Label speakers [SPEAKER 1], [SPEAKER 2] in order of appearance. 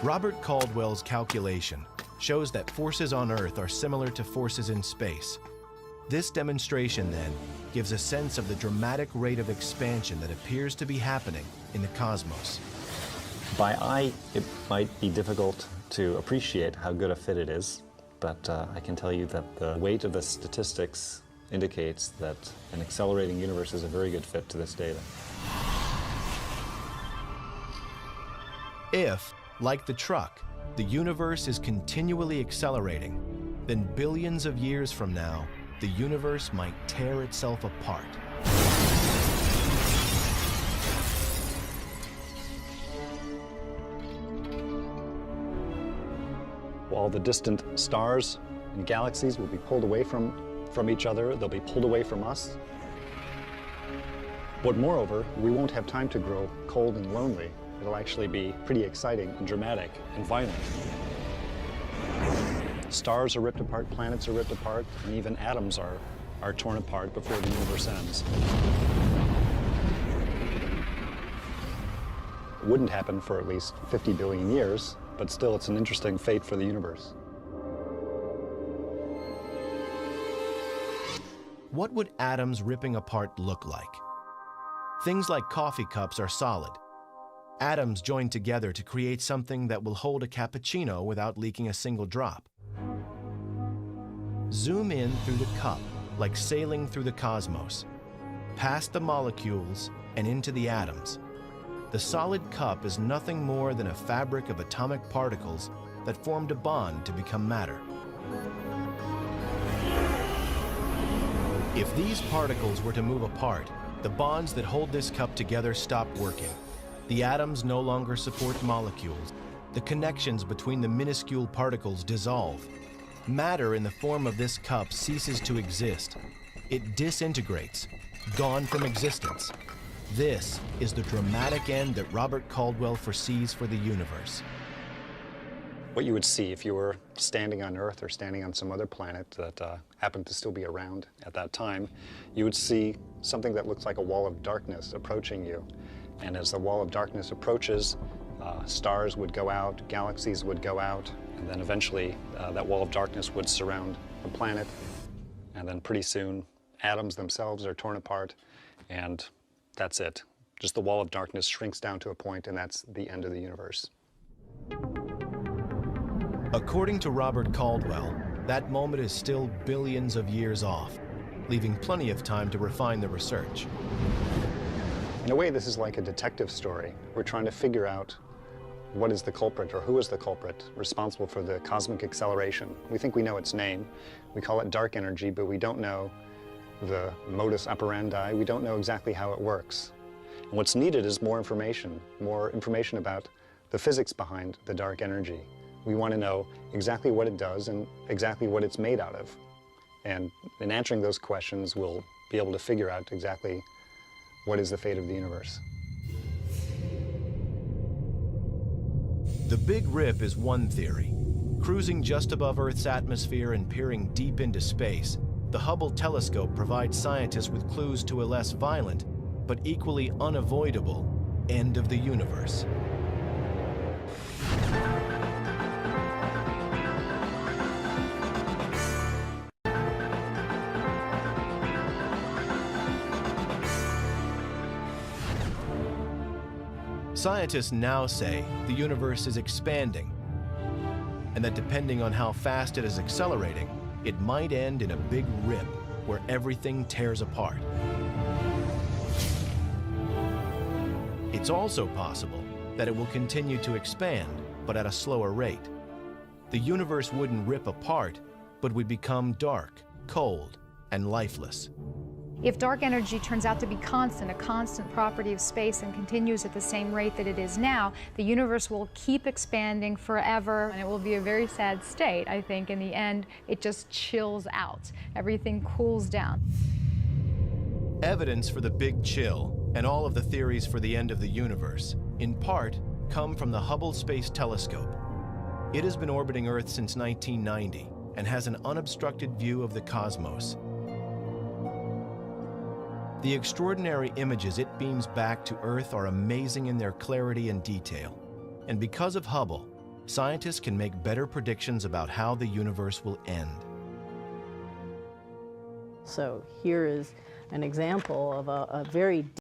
[SPEAKER 1] Robert Caldwell's calculation shows that forces on Earth are similar to forces in space. This demonstration, then, gives a sense of the dramatic rate of expansion that appears to be happening in the cosmos.
[SPEAKER 2] By eye, it might be difficult to appreciate how good a fit it is, but I can tell you that the weight of the statistics indicates that an accelerating universe is a very good fit to this data.
[SPEAKER 1] If, like the truck, the universe is continually accelerating, then billions of years from now, the universe might tear itself apart.
[SPEAKER 2] All the distant stars and galaxies will be pulled away from each other. They'll be pulled away from us. But moreover, we won't have time to grow cold and lonely. It'll actually be pretty exciting and dramatic and violent. Stars are ripped apart, planets are ripped apart, and even atoms are torn apart before the universe ends. It wouldn't happen for at least 50 billion years, but still it's an interesting fate for the universe.
[SPEAKER 1] What would atoms ripping apart look like? Things like coffee cups are solid. Atoms join together to create something that will hold a cappuccino without leaking a single drop. Zoom in through the cup, like sailing through the cosmos, past the molecules and into the atoms. The solid cup is nothing more than a fabric of atomic particles that formed a bond to become matter. If these particles were to move apart, the bonds that hold this cup together stop working. The atoms no longer support molecules. The connections between the minuscule particles dissolve. Matter in the form of this cup ceases to exist. It disintegrates, gone from existence. This is the dramatic end that Robert Caldwell foresees for the universe.
[SPEAKER 2] What you would see if you were standing on Earth or standing on some other planet that happened to still be around at that time, you would see something that looks like a wall of darkness approaching you. And as the wall of darkness approaches, stars would go out, galaxies would go out, and then eventually that wall of darkness would surround the planet. And then pretty soon, atoms themselves are torn apart, and that's it. Just the wall of darkness shrinks down to a point, and that's the end of the universe.
[SPEAKER 1] According to Robert Caldwell, that moment is still billions of years off, leaving plenty of time to refine the research.
[SPEAKER 2] In a way, this is like a detective story. We're trying to figure out what is the culprit, or who is the culprit responsible for the cosmic acceleration. We think we know its name. We call it dark energy, but we don't know the modus operandi. We don't know exactly how it works. And what's needed is more information about the physics behind the dark energy. We want to know exactly what it does and exactly what it's made out of. And in answering those questions, we'll be able to figure out exactly what is the fate of the universe.
[SPEAKER 1] The Big Rip is one theory. Cruising just above Earth's atmosphere and peering deep into space, the Hubble telescope provides scientists with clues to a less violent, but equally unavoidable, end of the universe. Scientists now say the universe is expanding, and that depending on how fast it is accelerating, it might end in a big rip where everything tears apart. It's also possible that it will continue to expand, but at a slower rate. The universe wouldn't rip apart, but would become dark, cold, and lifeless.
[SPEAKER 3] If dark energy turns out to be constant, a constant property of space, and continues at the same rate that it is now, the universe will keep expanding forever, and it will be a very sad state. I think in the end, it just chills out. Everything cools down.
[SPEAKER 1] Evidence for the Big Chill and all of the theories for the end of the universe, in part, come from the Hubble Space Telescope. It has been orbiting Earth since 1990 and has an unobstructed view of the cosmos. The extraordinary images it beams back to Earth are amazing in their clarity and detail. And because of Hubble, scientists can make better predictions about how the universe will end.
[SPEAKER 4] So here is an example of a very